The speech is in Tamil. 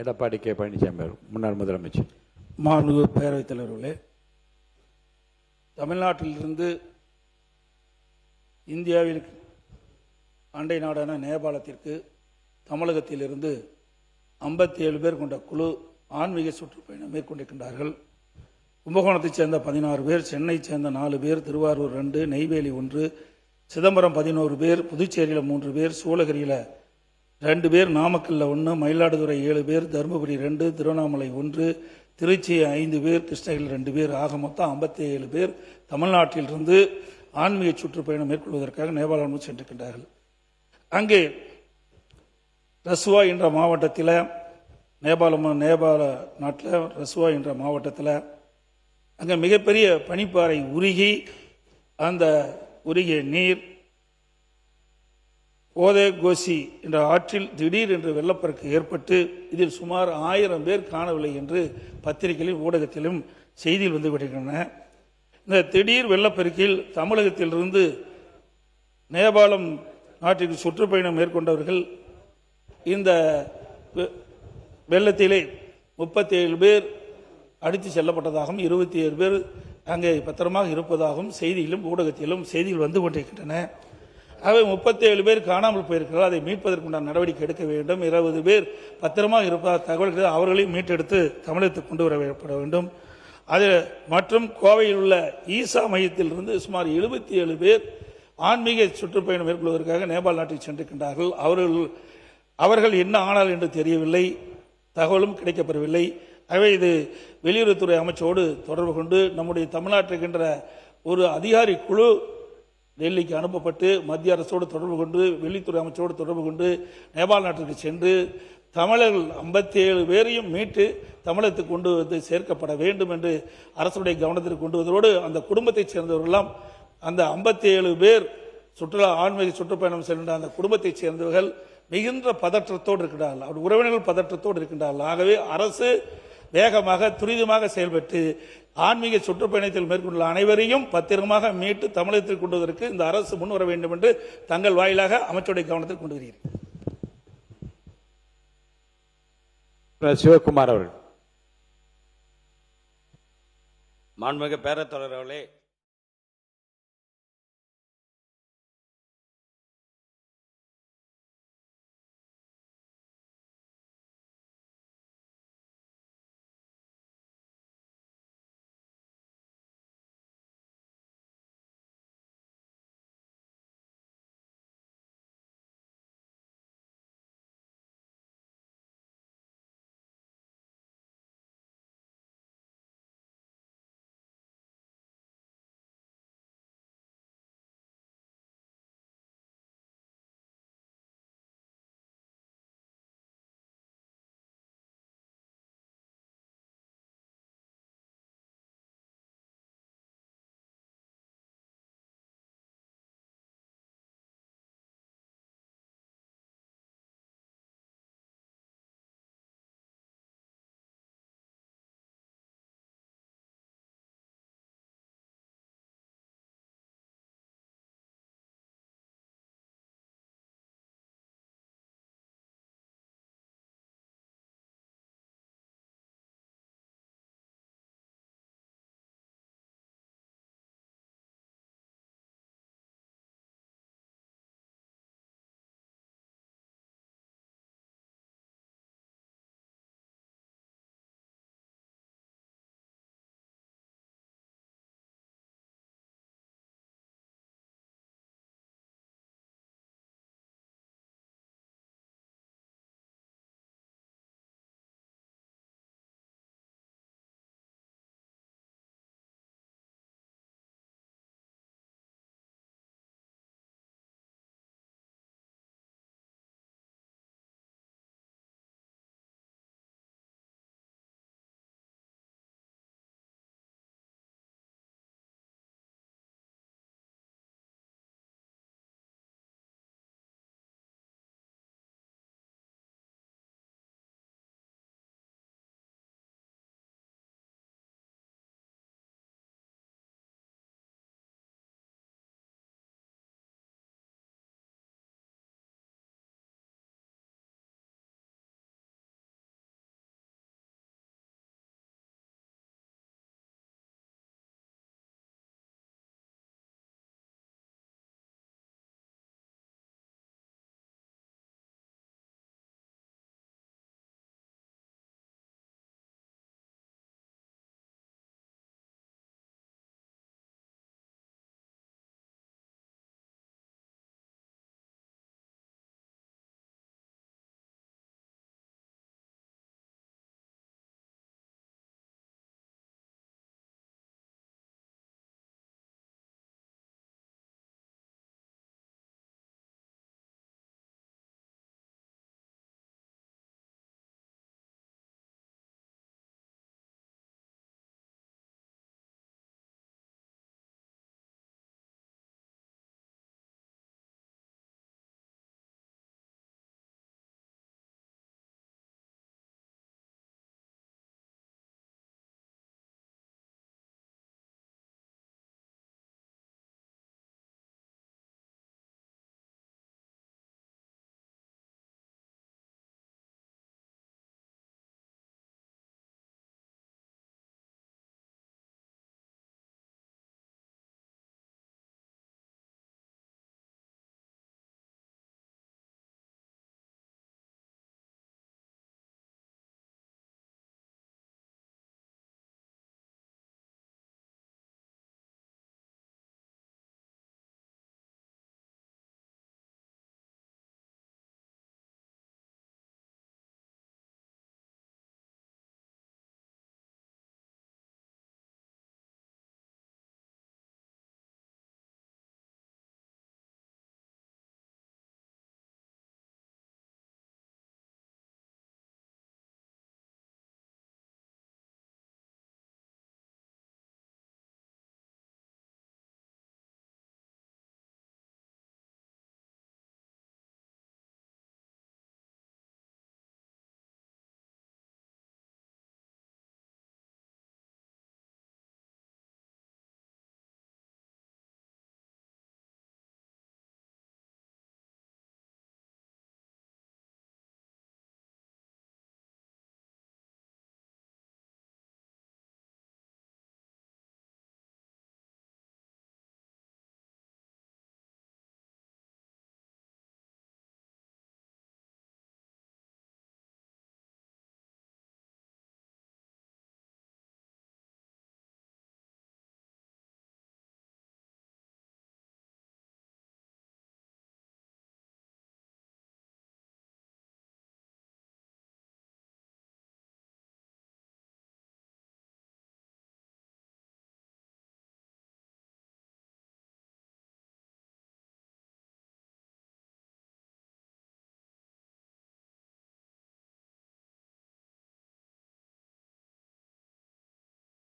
எடப்பாடி கே பழனிசாமி முன்னாள் முதலமைச்சர். மாண்புமிகு பேரவைத் தலைவர்களே, தமிழ்நாட்டிலிருந்து இந்தியாவில் அண்டை நாடான நேபாளத்திற்கு தமிழகத்திலிருந்து 57 பேர் கொண்ட குழு ஆன்மீக சுற்றுப்பயணம் மேற்கொண்டிருக்கின்றார்கள். கும்பகோணத்தைச் சேர்ந்த 16 பேர், சென்னையைச் சேர்ந்த 4 பேர், திருவாரூர் 2, நெய்வேலி 1, சிதம்பரம் 11 பேர், புதுச்சேரியில் 3 பேர், சூளகிரியில் 2 பேர், நாமக்கல்ல 1, மயிலாடுதுறை 7 பேர், தருமபுரி 2, திருவண்ணாமலை 1, திருச்சி 5 பேர், கிருஷ்ணகிரியில் 2 பேர், ஆக மொத்தம் 57 பேர் தமிழ்நாட்டிலிருந்து ஆன்மீக சுற்றுப்பயணம் மேற்கொள்வதற்காக நேபாளம் சென்றிருக்கின்றார்கள். அங்கே ரசுவா என்ற மாவட்டத்தில், நேபாள நாட்டில் ரசுவா என்ற மாவட்டத்தில் அங்கே மிகப்பெரிய பனிப்பாறை உருகி அந்த உருகிய நீர் ஓதே கோசி என்ற ஆற்றில் திடீர் என்று வெள்ளப்பெருக்கு ஏற்பட்டு இதில் சுமார் 1000 பேர் காணவில்லை என்று பத்திரிகையிலும் ஊடகத்திலும் செய்தியில் வந்து விடுகின்றன. இந்த திடீர் வெள்ளப்பெருக்கில் தமிழகத்திலிருந்து நேபாளம் நாட்டிற்கு சுற்றுப்பயணம் மேற்கொண்டவர்கள் இந்த வெள்ளத்திலே 37 பேர் அடித்து செல்லப்பட்டதாகவும் 27 பேர் அங்கே பத்திரமாக இருப்பதாகவும் செய்தியிலும் ஊடகத்திலும் செய்திகள் வந்து கொண்டிருக்கின்றன. அவை 37 பேர் காணாமல் போயிருக்கிறார்கள். அதை மீட்பதற்குண்டான நடவடிக்கை எடுக்க வேண்டும். 20 பேர் பத்திரமாக இருப்பதாக தகவல்கள் அவர்களையும் மீட்டெடுத்து தமிழகத்துக்கு கொண்டு வரப்பட வேண்டும். அது மற்றும் கோவையில் உள்ள ஈசா மையத்திலிருந்து சுமார் 77 பேர் ஆன்மீக சுற்றுப்பயணம் மேற்கொள்வதற்காக நேபாள் நாட்டுக்கு சென்றிருக்கின்றார்கள். அவர்கள் என்ன ஆனார்கள் என்று தெரியவில்லை, தகவலும் கிடைக்கப்பெறவில்லை. ஆகவே இது வெளியுறவுத்துறை அமைச்சரோடு தொடர்பு கொண்டு நம்முடைய தமிழ்நாட்டுக்கின்ற ஒரு அதிகாரி குழு டெல்லிக்கு அனுப்பப்பட்டு மத்திய அரசோடு தொடர்பு கொண்டு வெளித்துறை அமைச்சரோடு தொடர்பு கொண்டு நேபாள் நாட்டிற்கு சென்று தமிழர்கள் 57 பேரையும் மீட்டு தமிழகத்துக்கு கொண்டு வந்து சேர்க்கப்பட வேண்டும் என்று அரசுடைய கவனத்திற்கு கொண்டு வந்ததோடு அந்த குடும்பத்தைச் சேர்ந்தவர்களெல்லாம் அந்த 57 பேர் ஆன்மீக சுற்றுப்பயணம் சென்ற அந்த குடும்பத்தைச் சேர்ந்தவர்கள் மிகுந்த பதற்றத்தோடு இருக்கின்றார்கள். அவர் உறவினர்கள் பதற்றத்தோடு இருக்கின்றார்கள். ஆகவே அரசு வேகமாக துரிதமாக செயல்பட்டு ஆன்மீக சுற்றுப்பயணத்தில் மேற்கொண்டுள்ள அனைவரையும் பத்திரமாக மீட்டு தமிழகத்தில் கொண்டு வருவதற்கு இந்த அரசு முன்வர வேண்டும் என்று தங்கள் வாயிலாக அமைச்சருடைய கவனத்தில் கொண்டு வருகிறேன். சிவகுமார் அவர்கள். மாண்புமிகு பேரவைத் தலைவர் அவர்களே,